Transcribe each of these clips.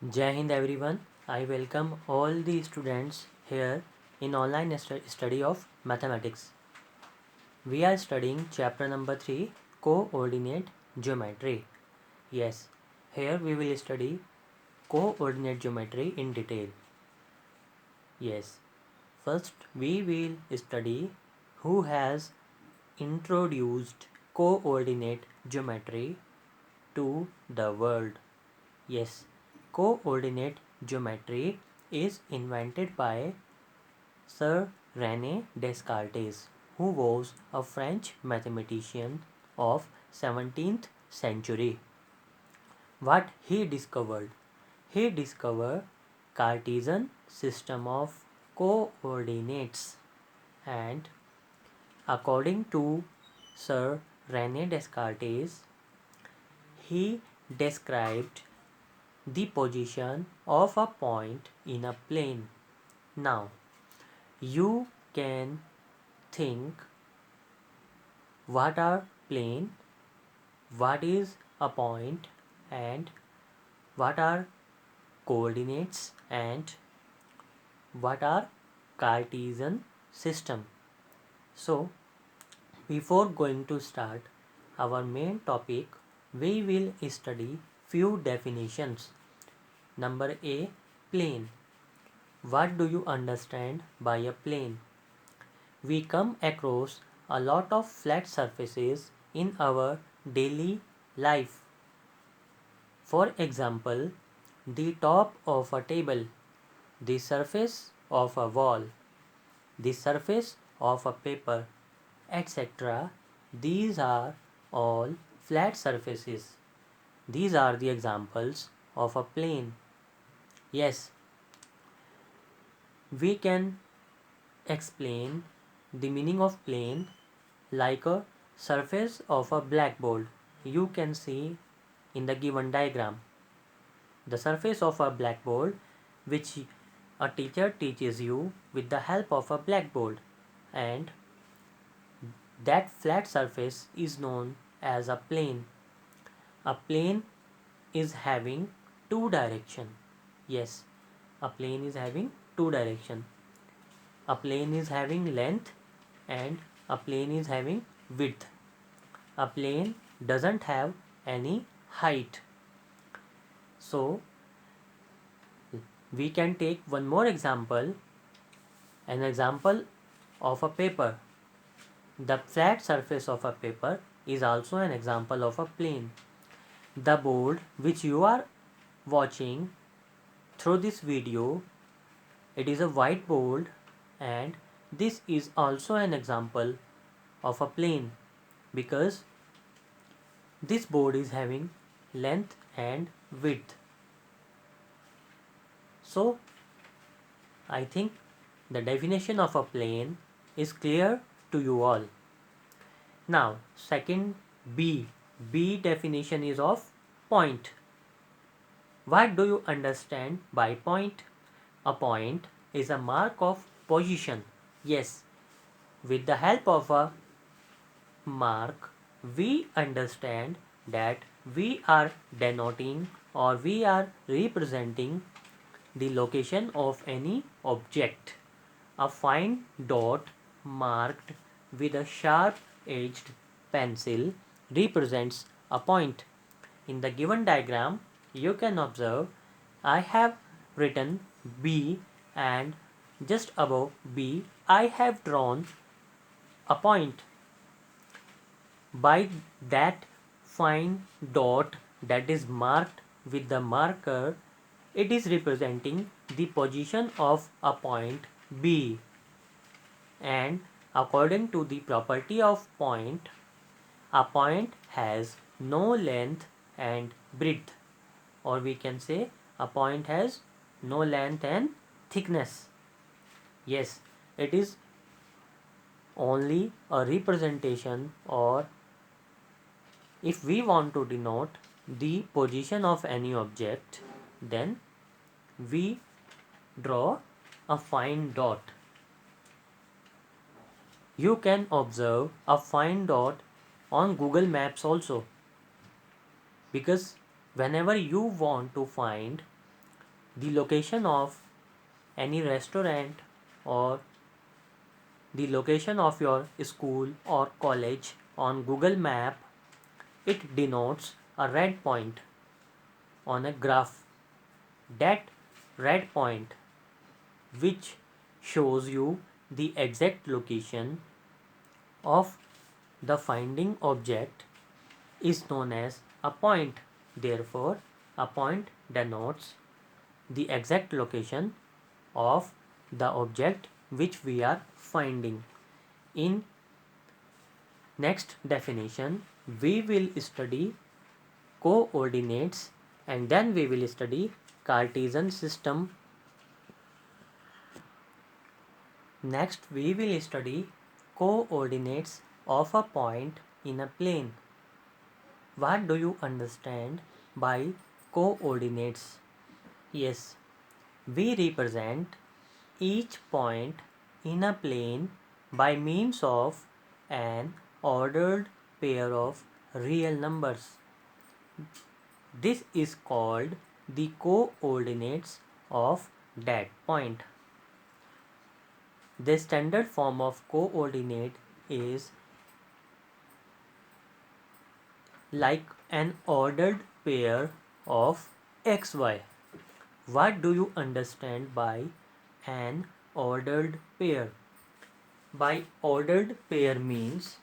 Jai Hind everyone. I welcome all the students here in online study of mathematics. We are studying chapter number 3 coordinate geometry. Yes, here we will study coordinate geometry in detail. Yes, first we will study who has introduced coordinate geometry to the world. Yes, coordinate geometry is invented by Sir René Descartes, who was a French mathematician of 17th century. What he discovered? He discovered Cartesian system of coordinates, and according to Sir René Descartes, he described the position of a point in a plane. Now, you can think what are plane, what is a point, and what are coordinates, and what are Cartesian system. So, before going to start our main topic, we will study few definitions. Number A, plane. What do you understand by a plane? We come across a lot of flat surfaces in our daily life. For example, the top of a table, the surface of a wall, the surface of a paper, etc. These are all flat surfaces. These are the examples of a plane. Yes, we can explain the meaning of plane like a surface of a blackboard. You can see in the given diagram the surface of a blackboard which a teacher teaches you with the help of a blackboard, and that flat surface is known as a plane. A plane is having two direction. Yes, a plane is having two direction. A plane is having length and a plane is having width. A plane doesn't have any height. So we can take one more example, an example of a paper. The flat surface of a paper is also an example of a plane. The board which you are watching through this video, it is a whiteboard, and this is also an example of a plane because this board is having length and width. So I think the definition of a plane is clear to you all. Now second, B. B definition is of point. What do you understand by point? A point is a mark of position. Yes, with the help of a mark, we understand that we are denoting or we are representing the location of any object. A fine dot marked with a sharp edged pencil represents a point. In the given diagram, you can observe I have written B, and just above B I have drawn a point. By that fine dot that is marked with the marker, it is representing the position of a point B. And according to the property of point, a point has no length and breadth, or we can say a point has no length and thickness. Yes, it is only a representation, or if we want to denote the position of any object, then we draw a fine dot. You can observe a fine dot on Google Maps also, because whenever you want to find the location of any restaurant or the location of your school or college on Google Map, it denotes a red point on a graph. That red point which shows you the exact location of the finding object is known as a point. Therefore, a point denotes the exact location of the object which we are finding. In next definition, we will study coordinates and then we will study Cartesian system. Next, we will study coordinates of a point in a plane. What do you understand by coordinates? Yes, we represent each point in a plane by means of an ordered pair of real numbers. This is called the coordinates of that point. The standard form of coordinate is like an ordered pair of xy. What do you understand by an ordered pair? By ordered pair means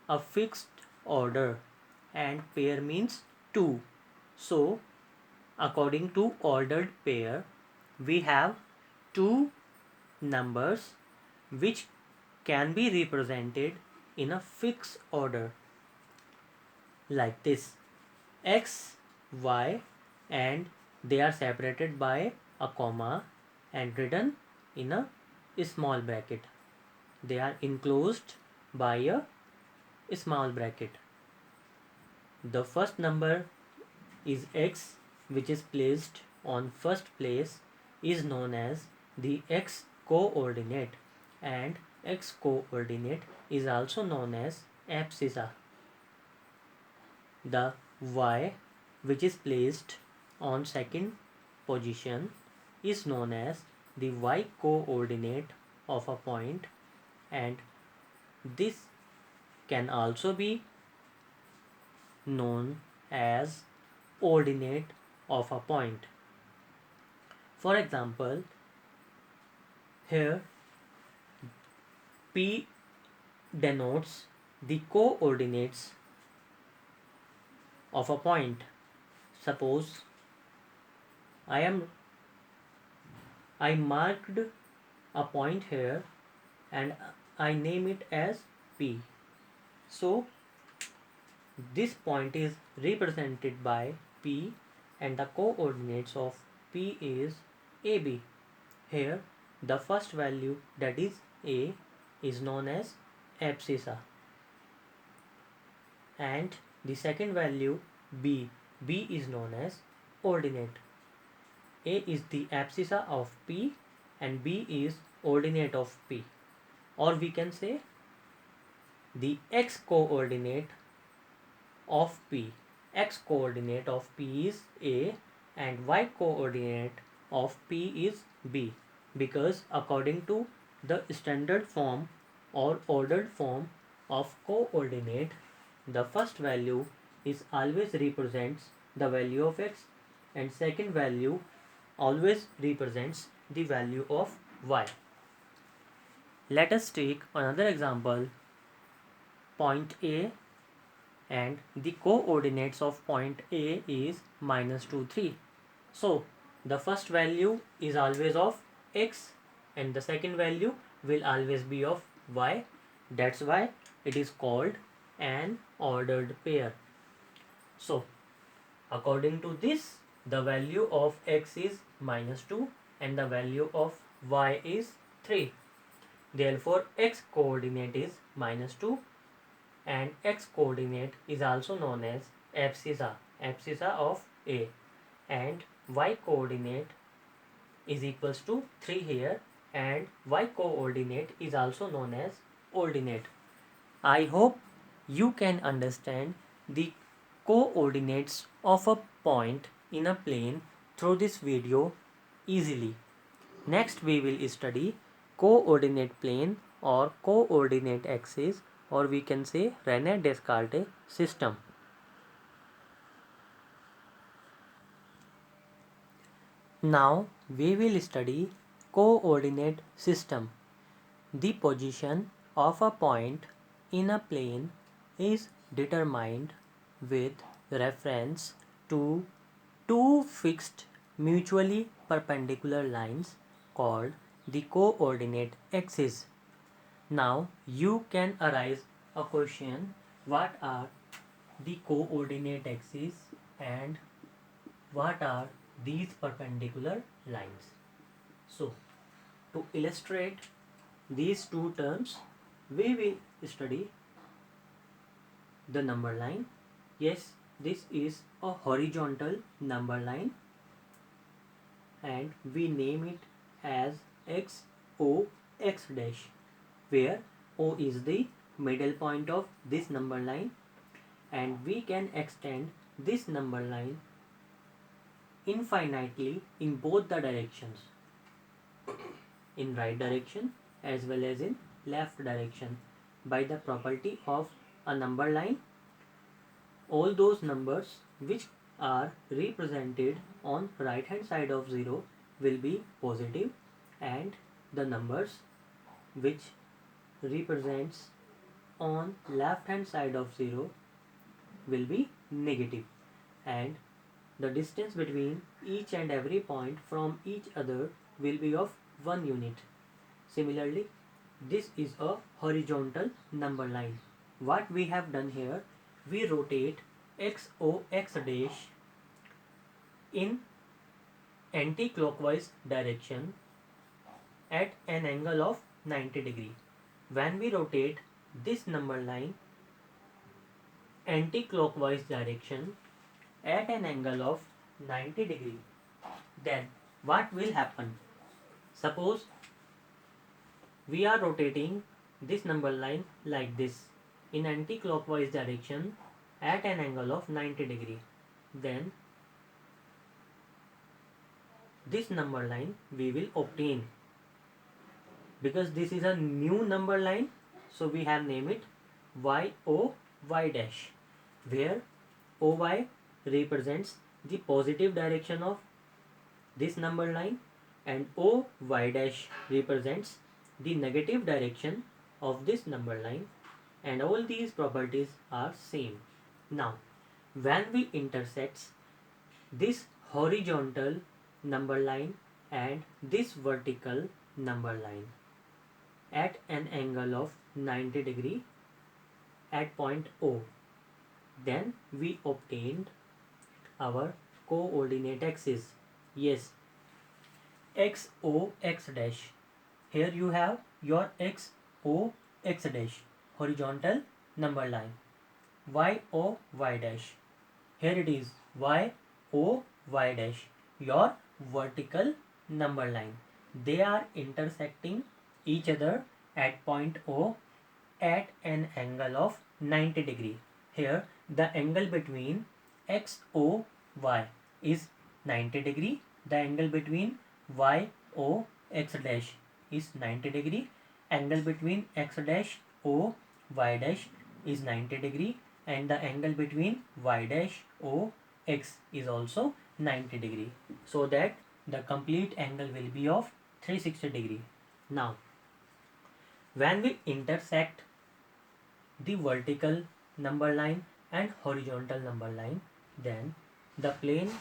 a fixed order and pair means two. So according to ordered pair, we have two numbers which can be represented in a fixed order like this: x, y, and they are separated by a comma and written in a small bracket. They are enclosed by a small bracket. The first number is x, which is placed on first place, is known as the x coordinate, and x coordinate is also known as abscissa. The y, which is placed on second position, is known as the y coordinate of a point, and this can also be known as ordinate of a point. For example, here P denotes the coordinates of a point. Suppose I marked a point here and I name it as P. So this point is represented by P and the coordinates of P is AB. Here the first value, that is A, is known as abscissa, and the second value B is known as ordinate. A is the abscissa of P and B is ordinate of P, or we can say the x coordinate of P. X coordinate of P is A and y coordinate of P is B, because according to the standard form or ordered form of coordinate, the first value is always represents the value of x and second value always represents the value of y. Let us take another example, point A, and the coordinates of point A is -2, 3. So the first value is always of x and the second value will always be of y. That's why it is called an ordered pair. So according to this, the value of x is -2 and the value of y is 3. Therefore x coordinate is -2 and x coordinate is also known as abscissa of A, and y coordinate is equals to 3 here, and y coordinate is also known as ordinate. I hope you can understand the coordinates of a point in a plane through this video easily. Next we will study coordinate plane or coordinate axis, or we can say Rene Descartes system. Now we will study coordinate system. The position of a point in a plane is determined with reference to two fixed mutually perpendicular lines called the coordinate axes. Now you can arise a question: what are the coordinate axes and what are these perpendicular lines? So to illustrate these two terms, we will study the number line. Yes, this is a horizontal number line and we name it as x o x dash, where o is the middle point of this number line, and we can extend this number line infinitely in both the directions, in right direction as well as in left direction, by the property of a number line. All those numbers which are represented on right hand side of 0 will be positive, and the numbers which represents on left hand side of 0 will be negative, and the distance between each and every point from each other will be of 1 unit. Similarly, this is a horizontal number line. What we have done here, we rotate x o x dash in anti-clockwise direction at an angle of 90 degree. When we rotate this number line anti-clockwise direction at an angle of 90 degree, then what will happen? Suppose we are rotating this number line like this in anti-clockwise direction at an angle of 90 degree, then this number line we will obtain. Because this is a new number line, so we have named it y dash, where OY represents the positive direction of this number line and OY dash represents the negative direction of this number line, and all these properties are same. Now when we intersect this horizontal number line and this vertical number line at an angle of 90 degree at point O, then we obtained our coordinate axis. Yes, x o x dash. Here you have your x o x dash, horizontal number line. Y o y dash. Here it is y o y dash, your vertical number line. They are intersecting each other at point O at an angle of 90 degree. Here the angle between x o y is 90 degree. The angle between y o x dash is 90 degree. Angle between x dash o y dash is 90 degree, and the angle between y dash o x is also 90 degree, so that the complete angle will be of 360 degree. Now when we intersect the vertical number line and horizontal number line, then the plane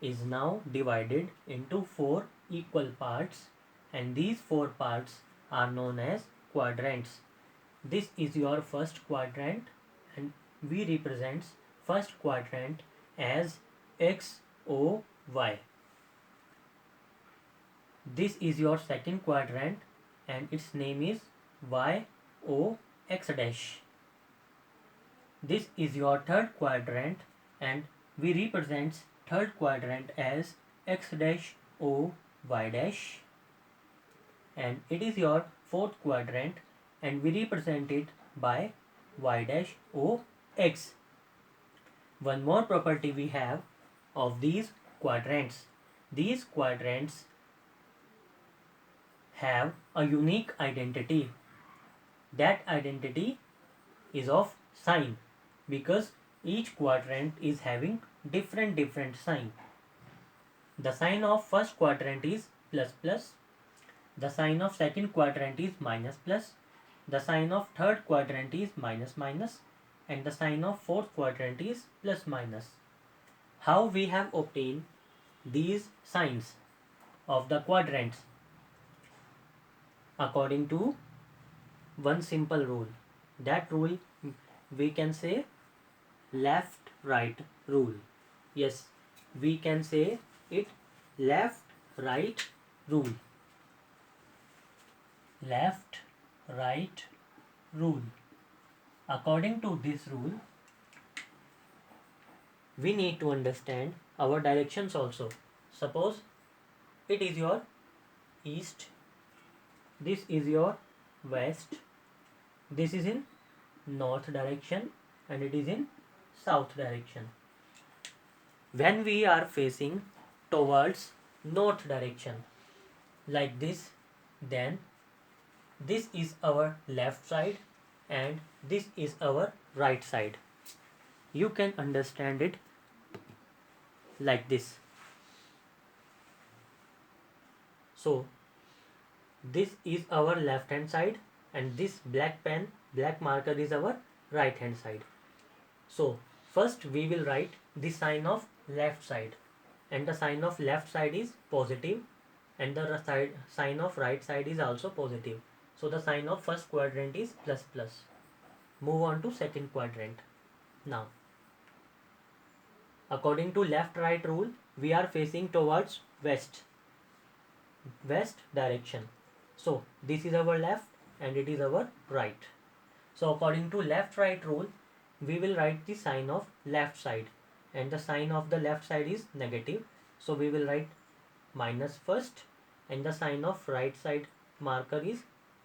is now divided into 4 equal parts, and these 4 parts are known as quadrants. This is your first quadrant, and we represents first quadrant as x o y. This is your second quadrant and its name is y o x dash. This is your third quadrant and we represents third quadrant as x dash o y dash, and it is your fourth quadrant and we represent it by y dash o x. One more property we have of these quadrants. These quadrants have a unique identity. That identity is of sign, because each quadrant is having different sign. The sign of first quadrant is plus plus, the sign of second quadrant is minus plus, the sign of third quadrant is minus minus, and the sign of fourth quadrant is plus minus. How we have obtained these signs of the quadrants? According to one simple rule. That rule we can say left right rule. Yes, we can say it left right rule. Left right rule. According to this rule, we need to understand our directions also. Suppose it is your east, this is your west, this is in north direction, and it is in south direction. When we are facing towards north direction like this, then this is our left side and this is our right side. You can understand it like this. So this is our left hand side and this black marker is our right hand side. So first we will write the sign of left side, and the sign of left side is positive and the sign of right side is also positive. So the sign of first quadrant is plus plus. Move on to second quadrant. Now according to left right rule, we are facing towards west direction. So this is our left and it is our right. So according to left right rule, we will write the sign of left side, and the sign of the left side is negative. So we will write minus first, and the sign of right side marker is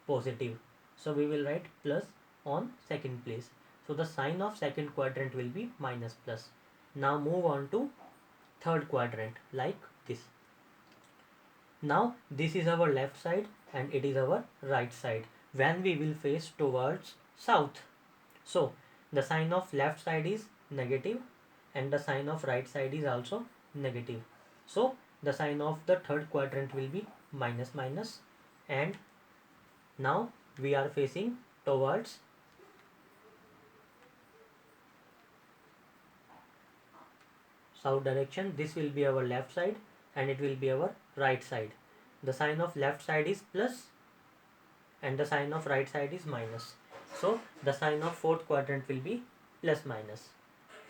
positive. So we will write plus on second place. So the sign of second quadrant will be minus plus. Now move on to third quadrant like this. Now this is our left side and it is our right side when we will face towards south. So the sign of left side is negative and the sign of right side is also negative. So the sign of the third quadrant will be minus minus, and now we are facing towards south direction. This will be our left side and it will be our right side. The sign of left side is plus and the sign of right side is minus. So the sign of fourth quadrant will be plus minus.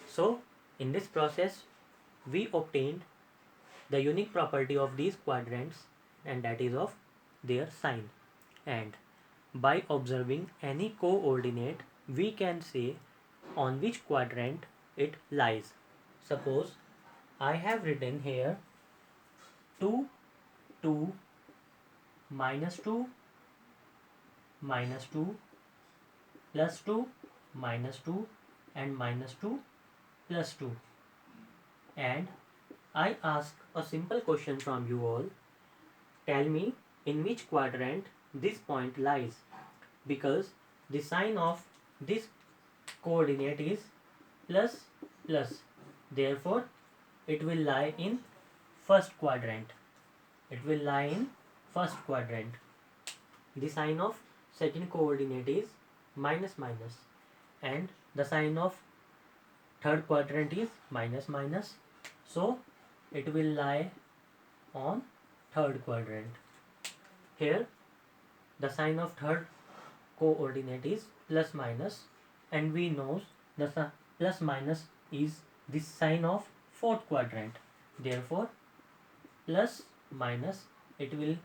So in this process we obtained the unique property of these quadrants, and that is of their sign. And by observing any coordinate, we can say on which quadrant it lies. Suppose I have written here 2, 2, minus 2, minus 2, plus 2, minus 2, and minus 2, plus 2. And I ask a simple question from you all. Tell me in which quadrant this point lies, because the sign of this coordinate is plus plus. Therefore, it will lie in first quadrant. It will lie in first quadrant. The sign of second coordinate is minus minus, and the sign of third quadrant is minus minus. So it will lie on third quadrant. Here the sign of third coordinate is plus minus, and we know the plus minus is the sign of fourth quadrant. Therefore plus minus, it will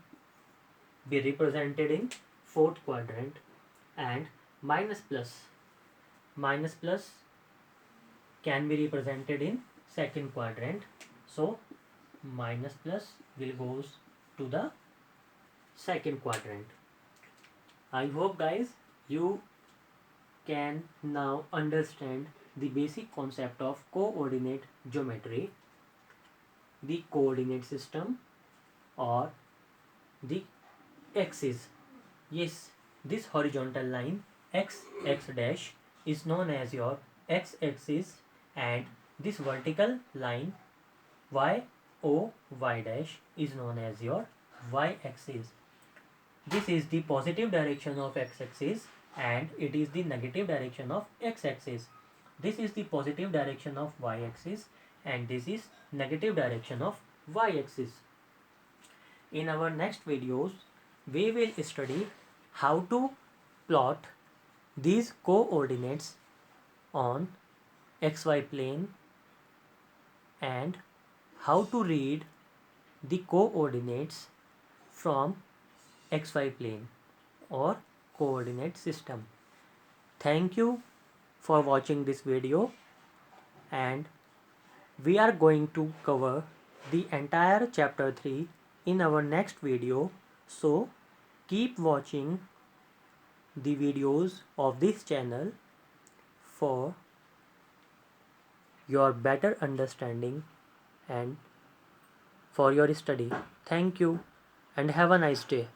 be represented in fourth quadrant, and minus plus can be represented in second quadrant. So minus plus will goes to the second quadrant. I hope guys you can now understand the basic concept of coordinate geometry, the coordinate system, or the axis. Yes, this horizontal line x dash is known as your x axis, and this vertical line y y dash is known as your y axis. This is the positive direction of x axis and it is the negative direction of x axis. This is the positive direction of y axis and this is negative direction of y axis. In our next videos, we will study how to plot these coordinates on xy plane and how to read the coordinates from xy plane or coordinate system. Thank you for watching this video, and we are going to cover the entire chapter 3 in our next video, so keep watching the videos of this channel for your better understanding and for your study. Thank you and have a nice day.